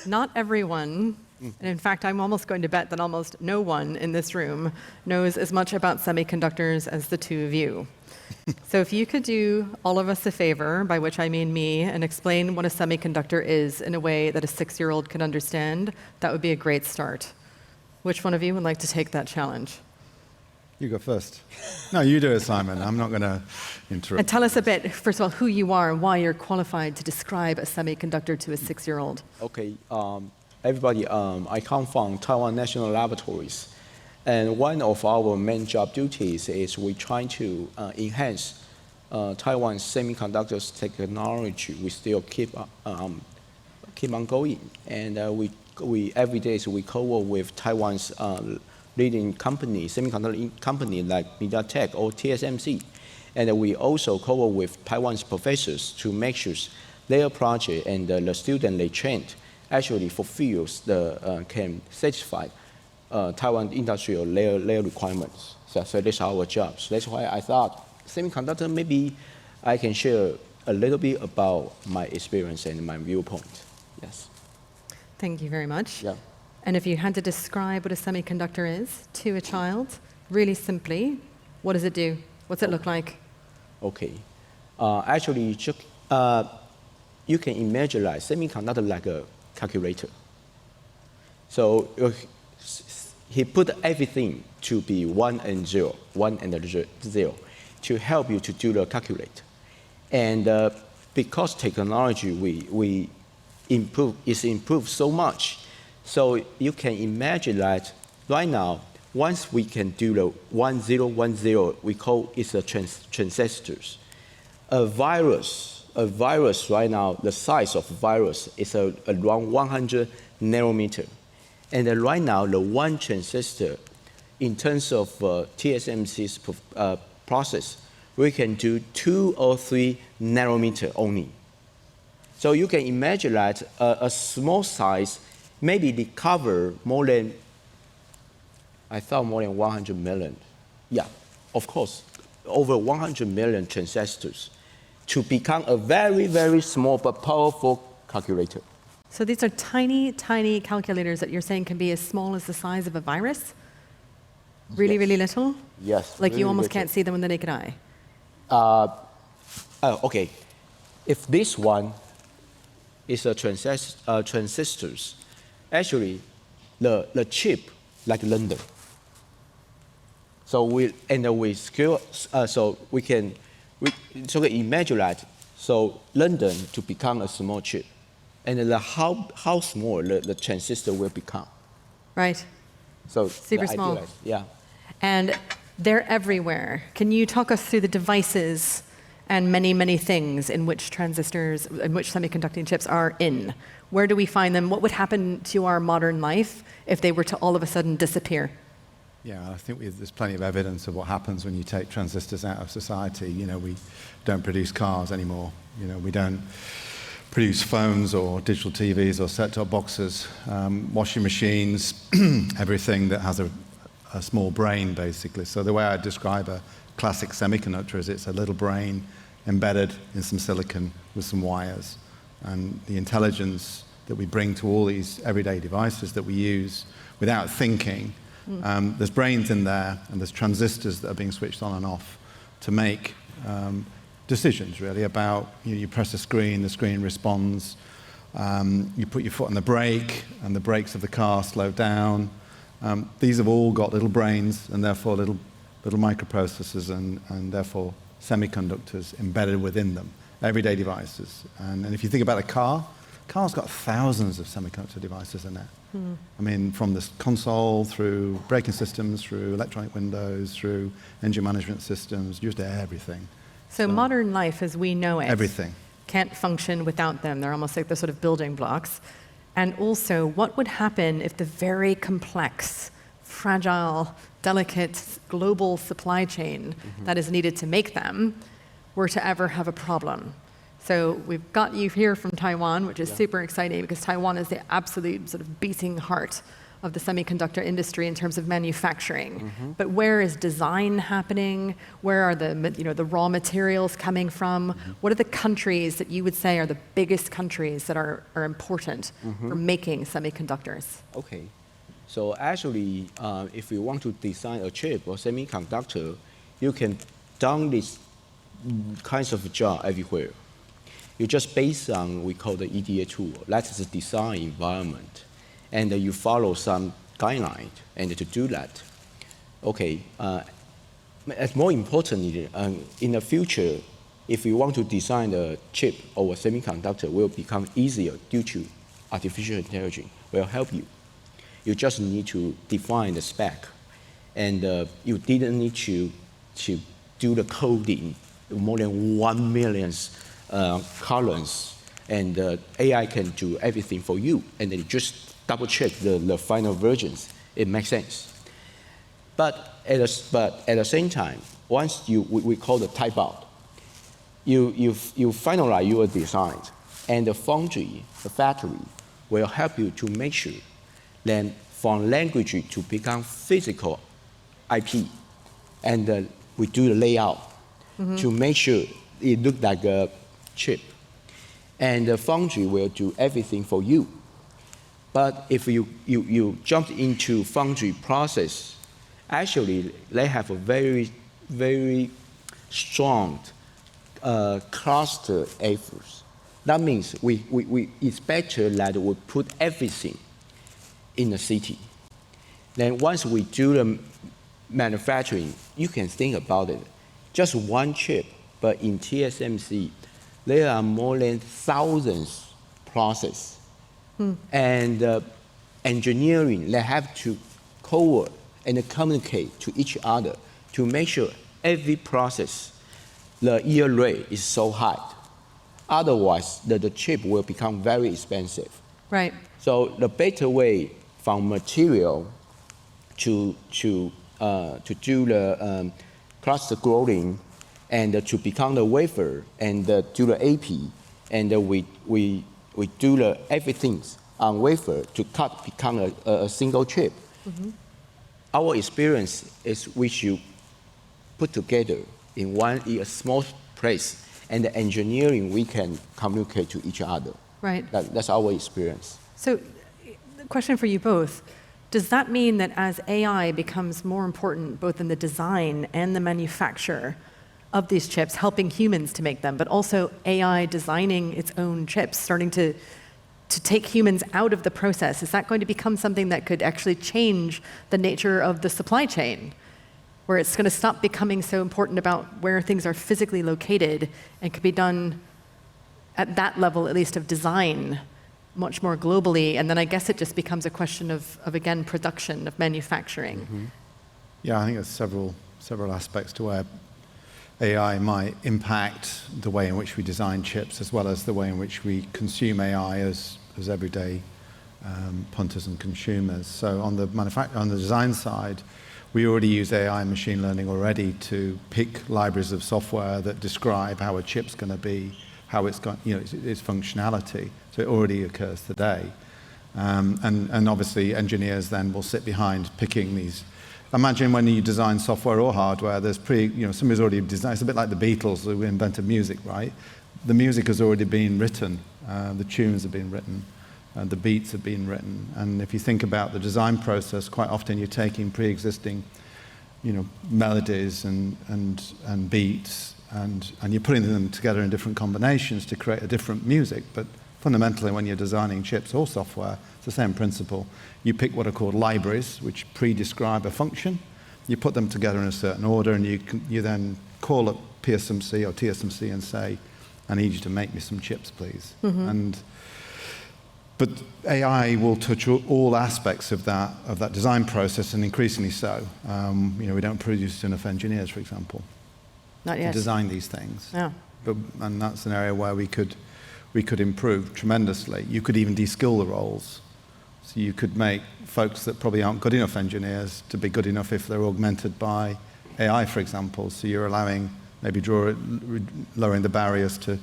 not everyone, and in fact, I'm almost going to bet that almost no one in this room knows as much about semiconductors as the two of you. So if you could do all of us a favor, by which I mean me, and explain what a semiconductor is in a way that a 6-year-old can understand, that would be a great start. Which one of you would like to take that challenge? You go first. No, you do it, Simon. I'm not going to interrupt. And tell us a bit, first of all, who you are and why you're qualified to describe a semiconductor to a 6-year-old. Okay, everybody, I come from Taiwan National Laboratories. And one of our main job duties is we try to enhance Taiwan's semiconductors technology. We still keep on going. And we every day we co-work with Taiwan's leading company, semiconductor company like MediaTek or TSMC. And we also co-work with Taiwan's professors to make sure their project and the student they trained actually fulfills can satisfy Taiwan industrial layer requirements. So that's our jobs. That's why I thought semiconductor, maybe I can share a little bit about my experience and my viewpoint. Yes. Thank you very much. Yeah. And if you had to describe what a semiconductor is to a child, really simply, what does it do? What's it look like? Okay. Actually, you can imagine like semiconductor like a calculator. So he put everything to be 1 and 0, 1 and 0, to help you to do the calculate. And because technology we improved so much, so you can imagine that right now, once we can do the 1010, we call it a transistors. A virus right now, the size of virus is around 100 nanometer. And right now, the one transistor, in terms of TSMC's process, we can do 2 or 3 nanometer only. So you can imagine that a small size, maybe they cover more than 100 million. Yeah, of course, over 100 million transistors to become a very, very small but powerful calculator. So these are tiny, tiny calculators that you're saying can be as small as the size of a virus? Really, Yes. really little? Yes. Like really you almost little. can't see them with the naked eye? Okay. If this one is a transistors, actually, the chip like London. So we scale. So we can imagine that. So London to become a small chip, and how small the transistor will become. Right. So Super small. Yeah. And they're everywhere. Can you talk us through the devices and many, many things in which transistors, in which semiconducting chips are in? Where do we find them? What would happen to our modern life if they were to all of a sudden disappear? Yeah, I think there's plenty of evidence of what happens when you take transistors out of society. You know, we don't produce cars anymore. You know, we don't produce phones or digital TVs or set-top boxes, washing machines, everything that has a small brain, basically. So the way I describe a classic semiconductor is it's a little brain embedded in some silicon with some wires. And the intelligence that we bring to all these everyday devices that we use without thinking, there's brains in there, and there's transistors that are being switched on and off to make decisions, really, about you press a screen, the screen responds, you put your foot on the brake, and the brakes of the car slow down. These have all got little brains, and therefore little microprocessors, and therefore semiconductors embedded within them, everyday devices. And if you think about a car's got thousands of semiconductor devices in it. I mean, from the console through braking systems, through electronic windows, through engine management systems, just everything. So modern life as we know it Everything. can't function without them. They're almost like the sort of building blocks. And also, what would happen if the very complex, fragile, delicate, global supply chain that is needed to make them were to ever have a problem? So we've got you here from Taiwan, which is super exciting because Taiwan is the absolute sort of beating heart of the semiconductor industry in terms of manufacturing. But where is design happening? Where are the raw materials coming from? What are the countries that you would say are the biggest countries that are important for making semiconductors? Okay. So actually, if you want to design a chip or semiconductor, you can done these kinds of job everywhere. You just based on we call the EDA tool. That's the design environment, and you follow some guideline and to do that. Okay. As more importantly, in the future, if you want to design a chip or a semiconductor, will become easier due to artificial intelligence. Will help you. You just need to define the spec, and you didn't need to do the coding more than 1 million columns, and AI can do everything for you, and then you just double check the final versions. It makes sense. But at the same time, once we call the type out, you finalize your design, and the foundry, the factory, will help you to make sure then from language to become physical IP, and we do the layout to make sure it looks like a chip. And the foundry will do everything for you. But if you jump into foundry process, actually they have a very, very strong cluster efforts. That means it's better that we put everything in the city. Then once we do the manufacturing, you can think about it. Just one chip, but in TSMC, there are more than thousands process. And engineering, they have to co-work and communicate to each other to make sure every process, the yield rate is so high. Otherwise, the chip will become very expensive. Right. So the better way from material to do the cluster growing and to become the wafer and do the AP, and we do the everything on wafer to cut become a single chip. Our experience is we should put together in a small place, and the engineering we can communicate to each other. Right. That's our experience. So, the question for you both, does that mean that as AI becomes more important both in the design and the manufacture of these chips, helping humans to make them, but also AI designing its own chips, starting to take humans out of the process, is that going to become something that could actually change the nature of the supply chain, where it's going to stop becoming so important about where things are physically located and could be done at that level, at least of design, much more globally, and then I guess it just becomes a question of again, production, of manufacturing. Yeah, I think there's several aspects to where AI might impact the way in which we design chips, as well as the way in which we consume AI as everyday punters and consumers. So on the design side, we already use AI and machine learning already to pick libraries of software that describe how a chip's going to be, how it's got, its functionality. So it already occurs today. And obviously engineers then will sit behind picking these. Imagine when you design software or hardware, there's somebody's already designed. It's a bit like the Beatles who invented music, right? The music has already been written, the tunes have been written, the beats have been written. And if you think about the design process, quite often you're taking pre-existing, melodies and beats, and you're putting them together in different combinations to create a different music. But fundamentally, when you're designing chips or software, it's the same principle. You pick what are called libraries, which pre-describe a function. You put them together in a certain order, and you then call up PSMC or TSMC and say, I need you to make me some chips, please. But AI will touch all aspects of that design process, and increasingly so. We don't produce enough engineers, for example, Not yet. to design these things. Yeah. And that's an area where we could improve tremendously. You could even de-skill the roles. So you could make folks that probably aren't good enough engineers to be good enough if they're augmented by AI, for example. So you're allowing, maybe lowering the barriers to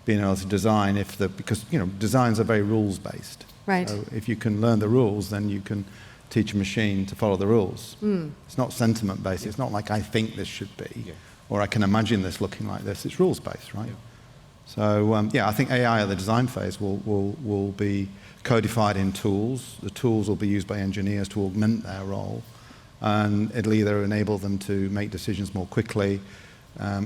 being able to design because designs are very rules-based. Right. So if you can learn the rules, then you can teach a machine to follow the rules. It's not sentiment-based. It's not like I think this should be, or I can imagine this looking like this. It's rules-based, right? So, I think AI at the design phase will be codified in tools. The tools will be used by engineers to augment their role, and it'll either enable them to make decisions more quickly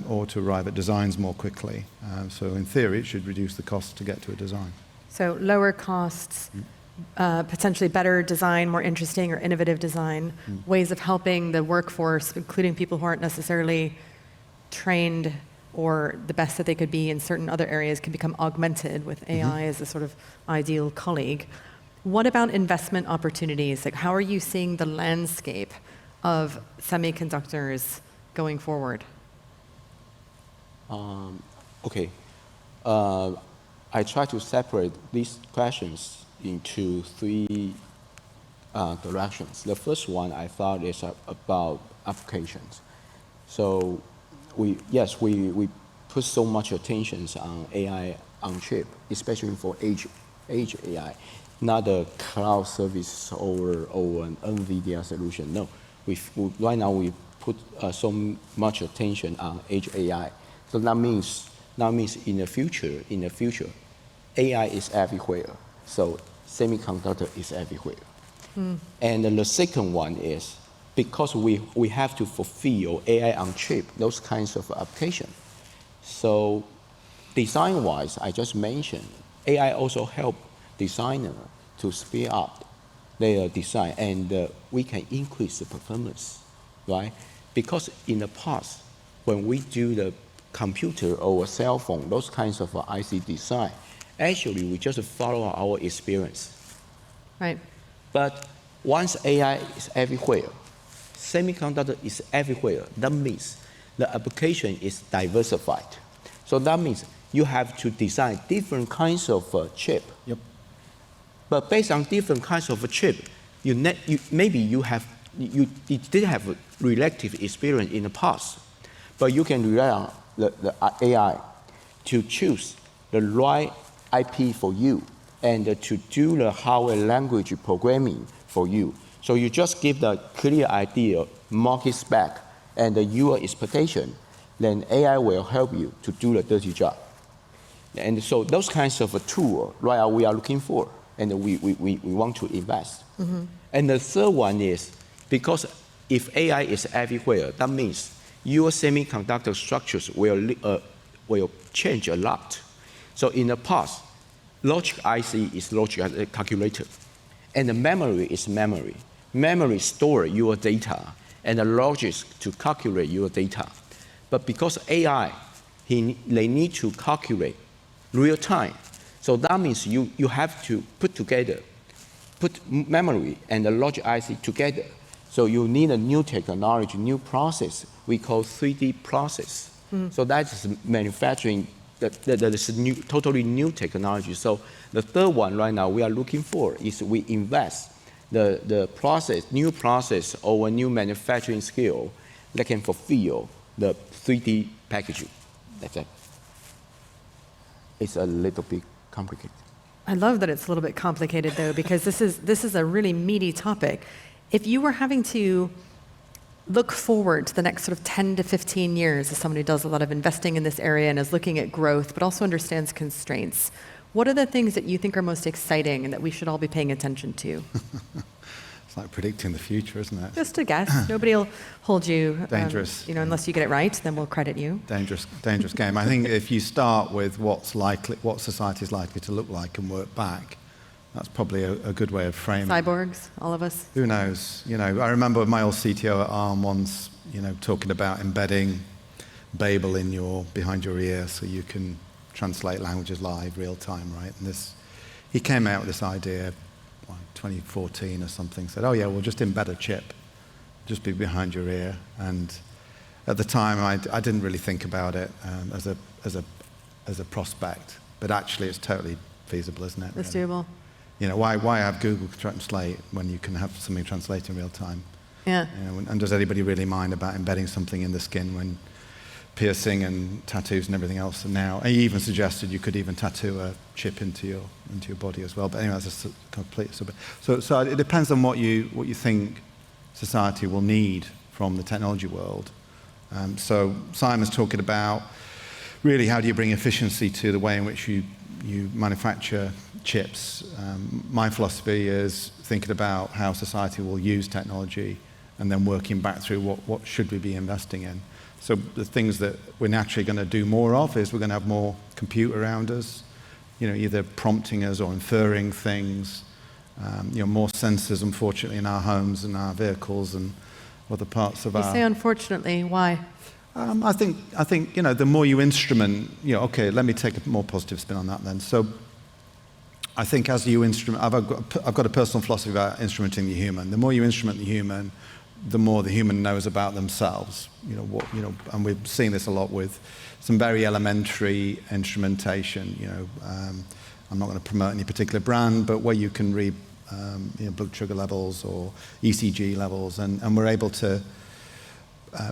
or to arrive at designs more quickly. So in theory, it should reduce the cost to get to a design. So lower costs, potentially better design, more interesting or innovative design, ways of helping the workforce, including people who aren't necessarily trained or the best that they could be in certain other areas, can become augmented with AI as a sort of ideal colleague. What about investment opportunities? Like, how are you seeing the landscape of semiconductors going forward? Okay. I try to separate these questions into three directions. The first one I thought is about applications. So we put so much attention on AI on chip, especially for edge AI, not a cloud service or an NVIDIA solution. No, right now we put so much attention on edge AI. So that means in the future, AI is everywhere. So semiconductor is everywhere. And the second one is because we have to fulfill AI on chip, those kinds of application. So design-wise, I just mentioned, AI also help designer to speed up their design, and we can increase the performance, right? Because in the past, when we do the computer or a cell phone, those kinds of IC design, actually we just follow our experience. Right. But once AI is everywhere, semiconductor is everywhere, that means the application is diversified. So that means you have to design different kinds of chip. Yep. But based on different kinds of chip, maybe you did have relative experience in the past, but you can rely on the AI to choose the right IP for you and to do the hardware language programming for you. So you just give the clear idea, market spec, and your expectation, then AI will help you to do the dirty job. And so those kinds of a tool, right, we are looking for, and we want to invest. And the third one is, because if AI is everywhere, that means your semiconductor structures will change a lot. So in the past, logic IC is logic calculator, and the memory is memory. Memory store your data, and the logic to calculate your data. But because AI, they need to calculate real time. So that means you have to put memory and the logic IC together. So you need a new technology, new process, we call 3D process. So that is manufacturing, that is totally new technology. So the third one right now we are looking for is we invest the process, new process or a new manufacturing skill that can fulfill the 3D packaging. That's it. It's a little bit complicated. I love that it's a little bit complicated, though, because this is a really meaty topic. If you were having to look forward to the next sort of 10 to 15 years as someone who does a lot of investing in this area and is looking at growth, but also understands constraints, what are the things that you think are most exciting and that we should all be paying attention to? It's like predicting the future, isn't it? Just a guess. Nobody will hold you. Dangerous. Unless you get it right, then we'll credit you. Dangerous game. I think if you start with what society is likely to look like and work back, that's probably a good way of framing. Cyborgs, all of us. Who knows? I remember my old CTO at ARM once, talking about embedding Babel behind your ear so you can translate languages live, real time, right? And he came out with this idea, 2014 or something, said, oh yeah, we'll just embed a chip, just be behind your ear. And at the time, I didn't really think about it as a prospect, but actually it's totally feasible, isn't it? It's really? doable. Why have Google Translate when you can have something translate in real time? Yeah. And does anybody really mind about embedding something in the skin when piercing and tattoos and everything else. And now, he even suggested you could even tattoo a chip into your body as well. But anyway, that's a complete subject. So it depends on what you think society will need from the technology world. So Simon's talking about really how do you bring efficiency to the way in which you manufacture chips. My philosophy is thinking about how society will use technology and then working back through what should we be investing in. So the things that we're naturally going to do more of is we're going to have more compute around us, either prompting us or inferring things, more sensors, unfortunately, in our homes and our vehicles and other parts of our... You say unfortunately, why? I think the more you instrument, okay, let me take a more positive spin on that then. So I think as you instrument, I've got a personal philosophy about instrumenting the human. The more you instrument the human, the more the human knows about themselves. And we've seen this a lot with some very elementary instrumentation. I'm not going to promote any particular brand, but where you can read blood sugar levels or ECG levels, and we're able to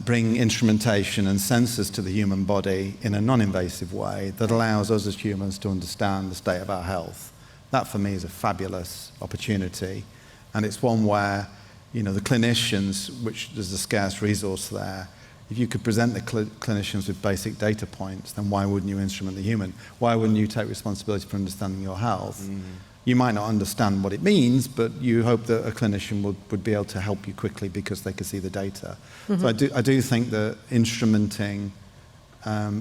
bring instrumentation and sensors to the human body in a non-invasive way that allows us as humans to understand the state of our health. That for me is a fabulous opportunity, and it's one where the clinicians, which there's a scarce resource there, if you could present the clinicians with basic data points, then why wouldn't you instrument the human? Why wouldn't you take responsibility for understanding your health? Mm-hmm. You might not understand what it means, but you hope that a clinician would be able to help you quickly because they could see the data. Mm-hmm. So I do think that instrumenting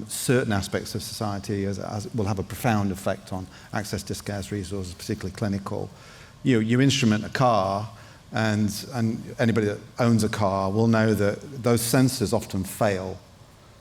certain aspects of society will have a profound effect on access to scarce resources, particularly clinical. You instrument a car, and anybody that owns a car will know that those sensors often fail.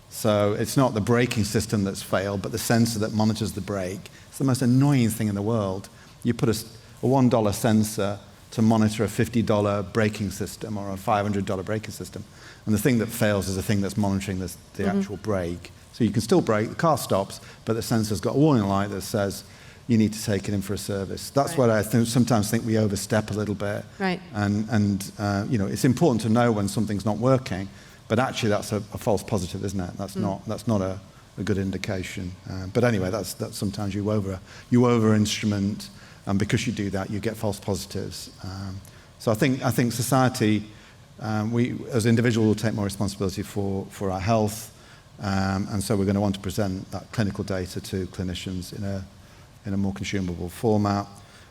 So it's not the braking system that's failed, but the sensor that monitors the brake. It's the most annoying thing in the world. You put a $1 sensor to monitor a $50 braking system or a $500 braking system, and the thing that fails is the thing that's monitoring the mm-hmm. actual brake. So you can still brake, the car stops, but the sensor's got a warning light that says you need to take it in for a service. That's what I sometimes think we overstep a little bit. Right. And it's important to know when something's not working, but actually that's a false positive, isn't it? That's not a good indication. But anyway, that's sometimes you over instrument, and because you do that, you get false positives. So I think society, we as individuals will take more responsibility for our health, and so we're going to want to present that clinical data to clinicians in a more consumable format.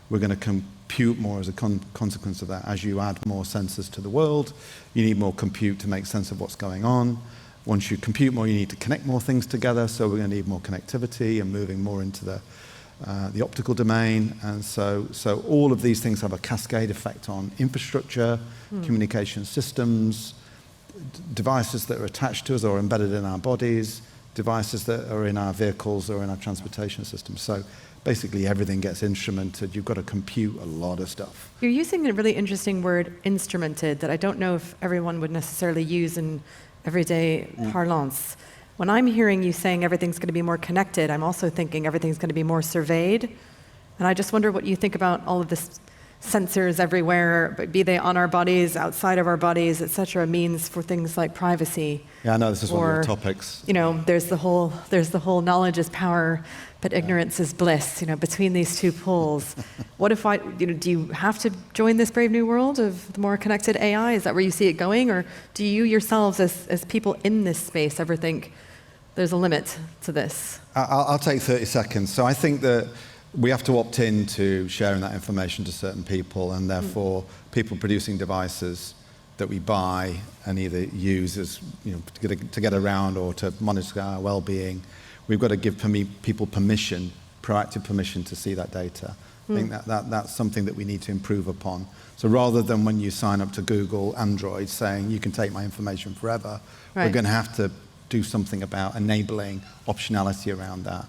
We're going to compute more as a consequence of that. As you add more sensors to the world, you need more compute to make sense of what's going on. Once you compute more, you need to connect more things together, so we're going to need more connectivity and moving more into the optical domain. And so all of these things have a cascade effect on infrastructure, communication systems, devices that are attached to us or embedded in our bodies, devices that are in our vehicles or in our transportation systems. So basically everything gets instrumented. You've got to compute a lot of stuff. You're using a really interesting word, instrumented, that I don't know if everyone would necessarily use in everyday parlance. When I'm hearing you saying everything's going to be more connected, I'm also thinking everything's going to be more surveyed. And I just wonder what you think about all of this sensors everywhere, but be they on our bodies, outside of our bodies, et cetera, means for things like privacy. Yeah, I know this is one of your topics. There's the whole knowledge is power, but ignorance is bliss. Between these two poles, what if do you have to join this brave new world of the more connected AI? Is that where you see it going, or do you yourselves, as people in this space, ever think there's a limit to this? I'll take 30 seconds. So I think that we have to opt in to sharing that information to certain people, and therefore people producing devices that we buy and either use as to get around or to monitor our well-being, we've got to give people permission, proactive permission to see that data. I think that's something that we need to improve upon. So rather than when you sign up to Google Android saying you can take my information forever, we're going to have to do something about enabling optionality around that.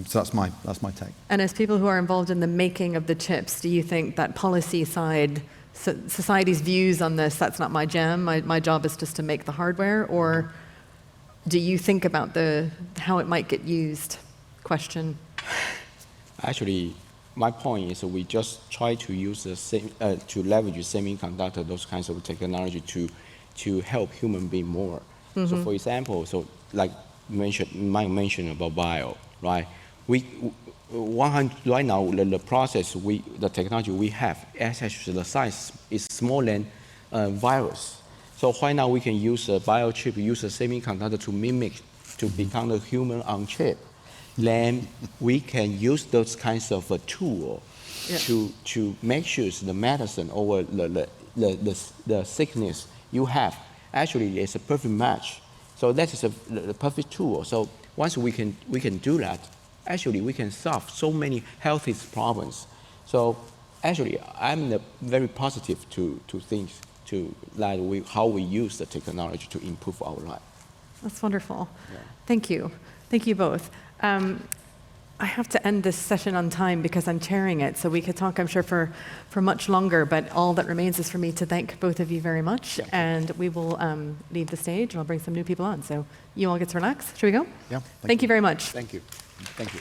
So that's my take. And as people who are involved in the making of the chips, do you think that policy side, society's views on this, that's not my jam, my job is just to make the hardware, or do you think about how it might get used? Question. Actually, my point is we just try to use to leverage semiconductor, those kinds of technology to help human being more. Mm-hmm. So for example, Mike mentioned about bio, right? Right now, the process, the technology we have, actually the size is smaller than virus. So right now we can use a biochip, use a semiconductor to mimic, to become a human on chip. Then we can use those kinds of a tool to make sure the medicine or the sickness you have actually is a perfect match. So that is the perfect tool. So once we can do that, actually we can solve so many health problems. So actually I'm very positive to things how we use the technology to improve our life. That's wonderful. Yeah. Thank you. Thank you both. I have to end this session on time because I'm chairing it, so we could talk, I'm sure, for much longer, but all that remains is for me to thank both of you very much, and we will leave the stage, and I'll bring some new people on. So you all get to relax. Should we go? Yeah. Thank you very much. Thank you. Thank you.